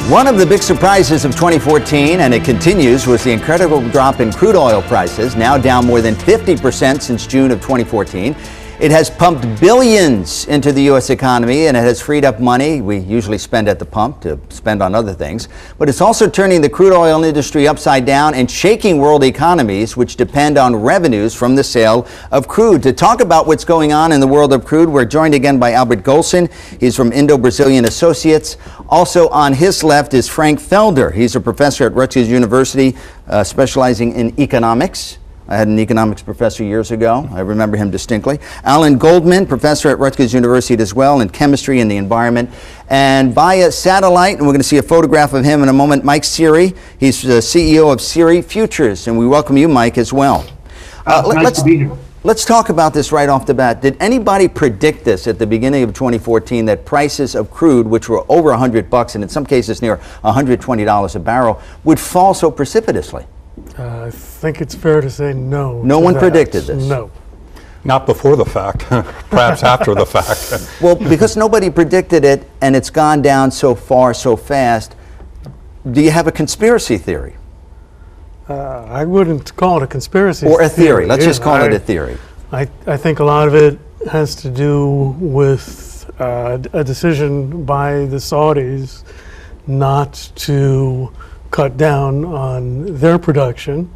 One of the big surprises of 2014, and it continues, was the incredible drop in crude oil prices, now down more than 50% since June of 2014. It has pumped billions into the U.S. economy, and it has freed up money we usually spend at the pump to spend on other things. But it's also turning the crude oil industry upside down and shaking world economies, which depend on revenues from the sale of crude. To talk about what's going on in the world of crude, we're joined again by Albert Goldson. He's from Indo-Brazilian Associates. Also on his left is Frank Felder. He's a professor at Rutgers University, specializing in economics. I had an economics professor years ago. I remember him distinctly. Alan Goldman, professor at Rutgers University as well, in chemistry and the environment. And via satellite, and we're going to see a photograph of him in a moment, Mike Seery. He's the CEO of Seery Futures, and we welcome you, Mike, as well. Nice to be here. Let's talk about this right off the bat. Did anybody predict this at the beginning of 2014, that prices of crude, which were over $100 and in some cases near $120 a barrel, would fall so precipitously? I think it's fair to say no. No one predicted this? No. Not before the fact, perhaps after the fact. Well, because nobody predicted it and it's gone down so far so fast, do you have a conspiracy theory? I wouldn't call it a conspiracy or a theory. Let's just call it a theory. I think a lot of it has to do with a decision by the Saudis not to cut down on their production,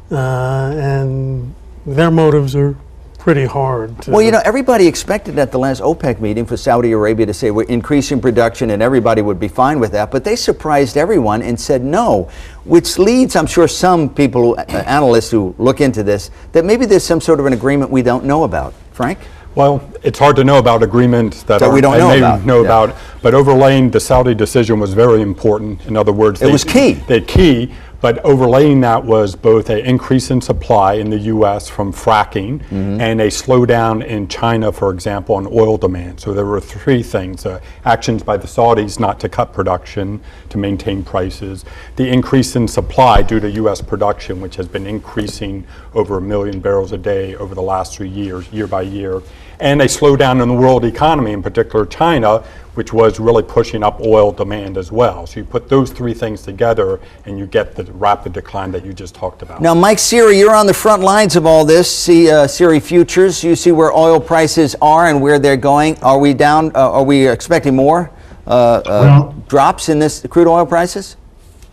and their motives are pretty hard. Well, you know, everybody expected at the last OPEC meeting for Saudi Arabia to say we're increasing production and everybody would be fine with that, but they surprised everyone and said no, which leads, I'm sure, some people, analysts who look into this, that maybe there's some sort of an agreement we don't know about. Frank? Well, it's hard to know about agreements that we don't know about. But overlaying the Saudi decision was very important. In other words, it was key. But overlaying that was both an increase in supply in the U.S. from fracking and a slowdown in China, for example, on oil demand. So there were three things: actions by the Saudis not to cut production, to maintain prices; the increase in supply due to U.S. production, which has been increasing over 1 million barrels a day over the last 3 years, year by year; and a slowdown in the world economy, in particular China, which was really pushing up oil demand as well. So you put those three things together and you get the rapid decline that you just talked about. Now, Mike Seery, you're on the front lines of all this. See Seery Futures, you see where oil prices are and where they're going. Are we down? Are we expecting more drops in this crude oil prices?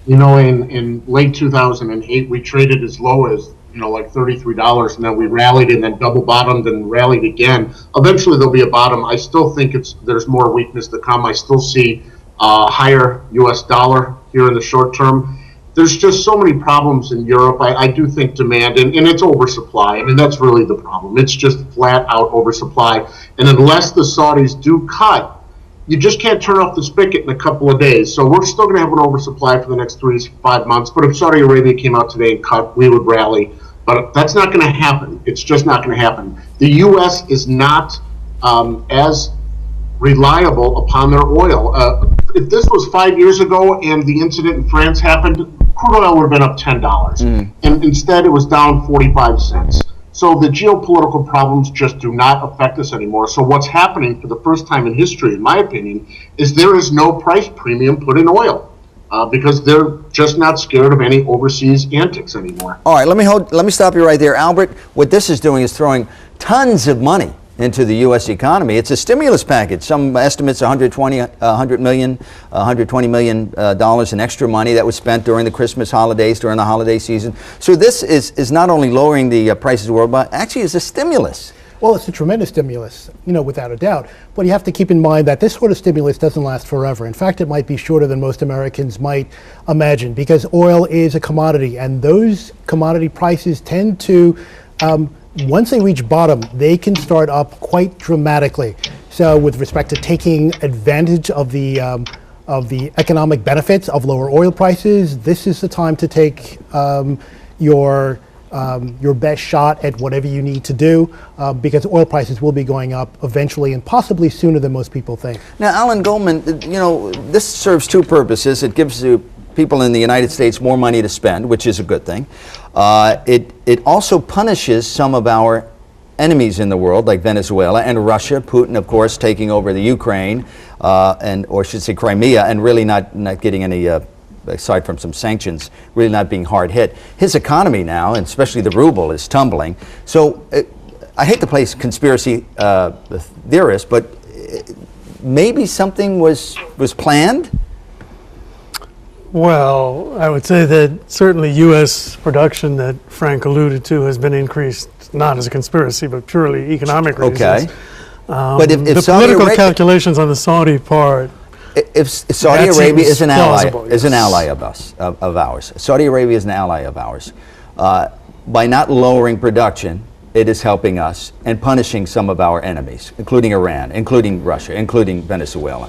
You know, in late 2008, we traded as low as, like $33, and then we rallied and then double bottomed and rallied again. Eventually there'll be a bottom. I still think there's more weakness to come. I still see higher US dollar here in the short term. There's just so many problems in Europe. I do think demand, and it's oversupply. I mean, that's really the problem. It's just flat out oversupply. And unless the Saudis do cut, you just can't turn off the spigot in a couple of days. So we're still going to have an oversupply for the next 3 to 5 months. But if Saudi Arabia came out today and cut, we would rally. But that's not going to happen. It's just not going to happen. The U.S. is not as reliable upon their oil. If this was 5 years ago and the incident in France happened, crude oil would have been up $10. And instead, it was down 45 cents. So the geopolitical problems just do not affect us anymore. So what's happening for the first time in history, in my opinion, is there is no price premium put in oil. Because they're just not scared of any overseas antics anymore. All right, let me stop you right there. Albert, what this is doing is throwing tons of money into the U.S. economy. It's a stimulus package. Some estimates $120 million in extra money that was spent during the Christmas holidays, during the holiday season. So this is not only lowering the prices of the world, but actually is a stimulus. Well, it's a tremendous stimulus, without a doubt. But you have to keep in mind that this sort of stimulus doesn't last forever. In fact, it might be shorter than most Americans might imagine, because oil is a commodity, and those commodity prices tend to, once they reach bottom, they can start up quite dramatically. So with respect to taking advantage of the economic benefits of lower oil prices, this is the time to take your best shot at whatever you need to do, because oil prices will be going up eventually and possibly sooner than most people think. Now, Alan Goldman, this serves two purposes. It gives people in the United States more money to spend, which is a good thing. It also punishes some of our enemies in the world, like Venezuela and Russia. Putin, of course, taking over the Ukraine, or I should say Crimea, and really not getting any, aside from some sanctions, really not being hard hit. His economy now, and especially the ruble, is tumbling. So I hate to play conspiracy theorist, but maybe something was planned? Well, I would say that certainly U.S. production that Frank alluded to has been increased, not as a conspiracy, but purely economic reasons. Okay. But if the Saudi political Arabia, calculations on the Saudi part, if Saudi that Arabia seems is an ally, plausible, yes. of ours. Saudi Arabia is an ally of ours. By not lowering production, it is helping us and punishing some of our enemies, including Iran, including Russia, including Venezuela.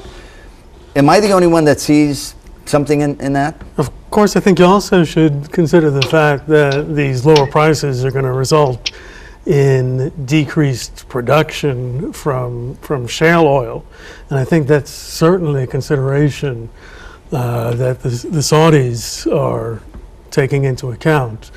Am I the only one that sees something in that? of course, I think you also should consider the fact that these lower prices are going to result in decreased production from shale oil. And I think that's certainly a consideration that the Saudis are taking into account,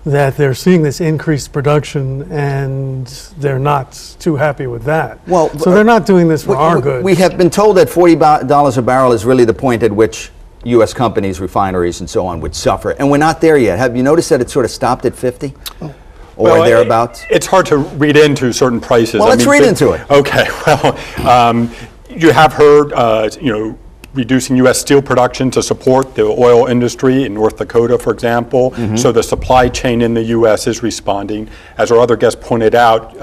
that they're seeing this increased production and they're not too happy with that. Well, so they're not doing this for our good. We have been told that $40 a barrel is really the point at which U.S. companies, refineries, and so on would suffer. And we're not there yet. Have you noticed that it sort of stopped at 50? Or thereabouts? It's hard to read into certain prices. Well, let's read into it. Okay. Well, you have heard, reducing U.S. steel production to support the oil industry in North Dakota, for example. Mm-hmm. So the supply chain in the U.S. is responding. As our other guest pointed out,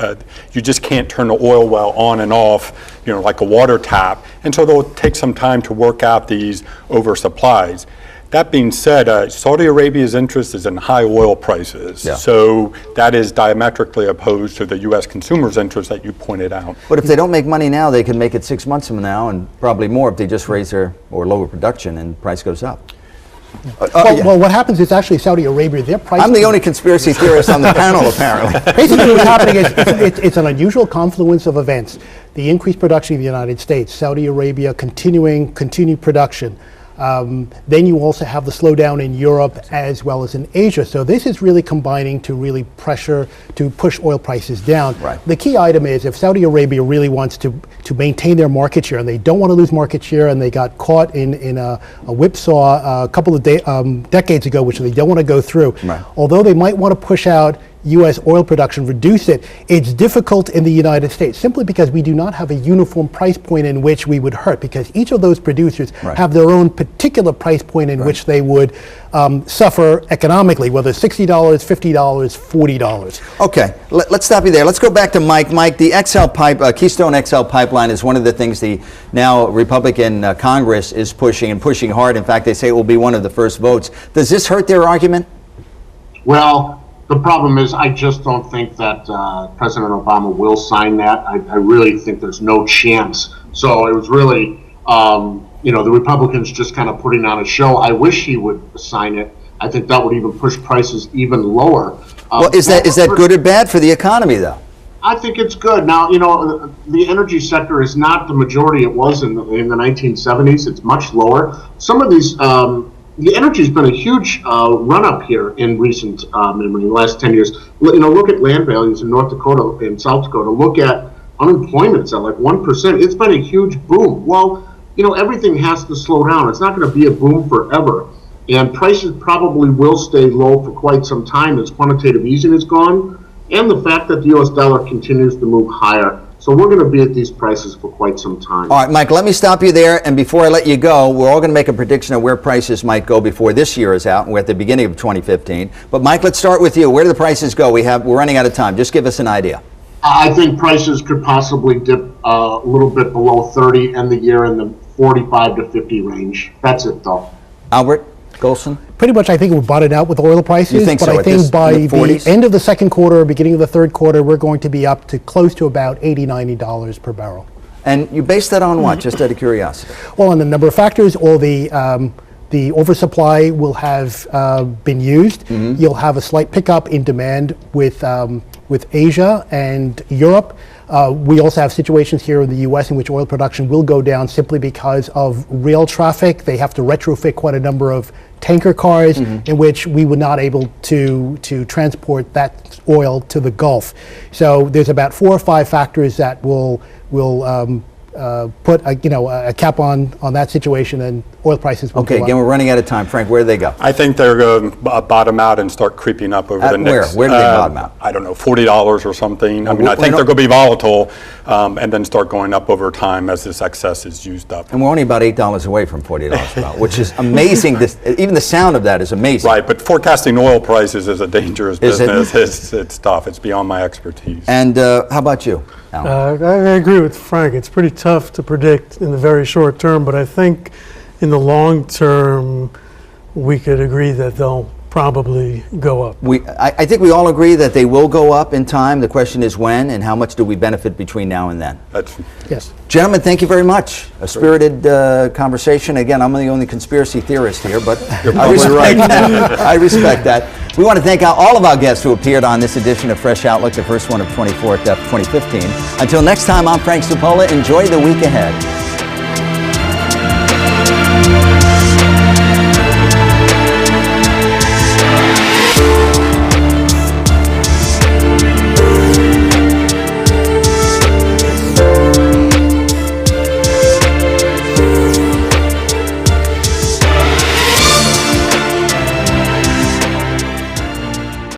you just can't turn the oil well on and off, like a water tap. And so they'll take some time to work out these oversupplies. That being said, Saudi Arabia's interest is in high oil prices. Yeah. So that is diametrically opposed to the U.S. consumer's interest that you pointed out. But if they don't make money now, they can make it 6 months from now, and probably more if they just raise their or lower production and price goes up. Well, what happens is actually Saudi Arabia, their price. I'm the only conspiracy theorist on the panel, apparently. Basically, what's happening is it's an unusual confluence of events. The increased production of the United States, Saudi Arabia continued production. Then you also have the slowdown in Europe as well as in Asia. So this is really combining to really push oil prices down. Right. The key item is if Saudi Arabia really wants to maintain their market share, and they don't want to lose market share, and they got caught in a whipsaw a couple of decades ago, which they don't want to go through. Right. Although they might want to push out U.S. oil production, reduce it, it's difficult in the United States simply because we do not have a uniform price point in which we would hurt, because each of those producers have their own particular price point in which they would suffer economically, whether $60, $50, $40. Okay, let's stop you there. Let's go back to Mike. Mike, the Keystone XL pipeline is one of the things the now Republican Congress is pushing hard. In fact, they say it will be one of the first votes. Does this hurt their argument? Well, the problem is I just don't think that President Obama will sign that. I really think there's no chance. So it was really, the Republicans just kind of putting on a show. I wish he would sign it. I think that would even push prices even lower. Well, is that good or bad for the economy, though? I think it's good. Now, the energy sector is not the majority it was in the 1970s. It's much lower. Some of these... the energy's been a huge run-up here in recent memory, in the last 10 years. Look at land values in North Dakota and South Dakota. Look at unemployment, it's at like 1%. It's been a huge boom. Well, everything has to slow down. It's not going to be a boom forever. And prices probably will stay low for quite some time as quantitative easing is gone, and the fact that the U.S. dollar continues to move higher. So we're going to be at these prices for quite some time. All right, Mike, let me stop you there. And before I let you go, we're all going to make a prediction of where prices might go before this year is out. And we're at the beginning of 2015. But Mike, let's start with you. Where do the prices go? We're running out of time. Just give us an idea. I think prices could possibly dip a little bit below 30, end the year in the 45 to 50 range. That's it, though. Albert, Goldson? Pretty much, I think we're bottomed out with oil prices. You think but so? I think by the 40s? end of the second quarter, beginning of the third quarter, we're going to be up to close to about $80, $90 per barrel. And you base that on what, just out of curiosity? Well, on a number of factors. All the oversupply will have been used. Mm-hmm. You'll have a slight pickup in demand with Asia and Europe. We also have situations here in the U.S. in which oil production will go down simply because of rail traffic. They have to retrofit quite a number of tanker cars in which we were not able to transport that oil to the Gulf. So there's about 4 or 5 factors that will put a cap on that situation, and oil prices will Okay, go again, up. we're running out of time. Frank, where do they go? I think they're going to bottom out and start creeping up over the next. Where do they bottom out? I don't know, $40 or something. I mean, I we're think not- they're going to be volatile and then start going up over time as this excess is used up. And we're only about $8 away from $40 a barrel, which is amazing. Even the sound of that is amazing. Right, but forecasting oil prices is a dangerous Is it? business. It's tough. It's beyond my expertise. And how about you, Alan? I agree with Frank. It's pretty tough to predict in the very short term, but I think in the long term, we could agree that they'll probably go up. I think we all agree that they will go up in time. The question is when, and how much do we benefit between now and then? Yes. Gentlemen, thank you very much. A spirited conversation. Again, I'm the only conspiracy theorist here, but I respect that. I respect that. We want to thank all of our guests who appeared on this edition of Fresh Outlook, the first one of 2015. Until next time, I'm Frank Cipolla. Enjoy the week ahead.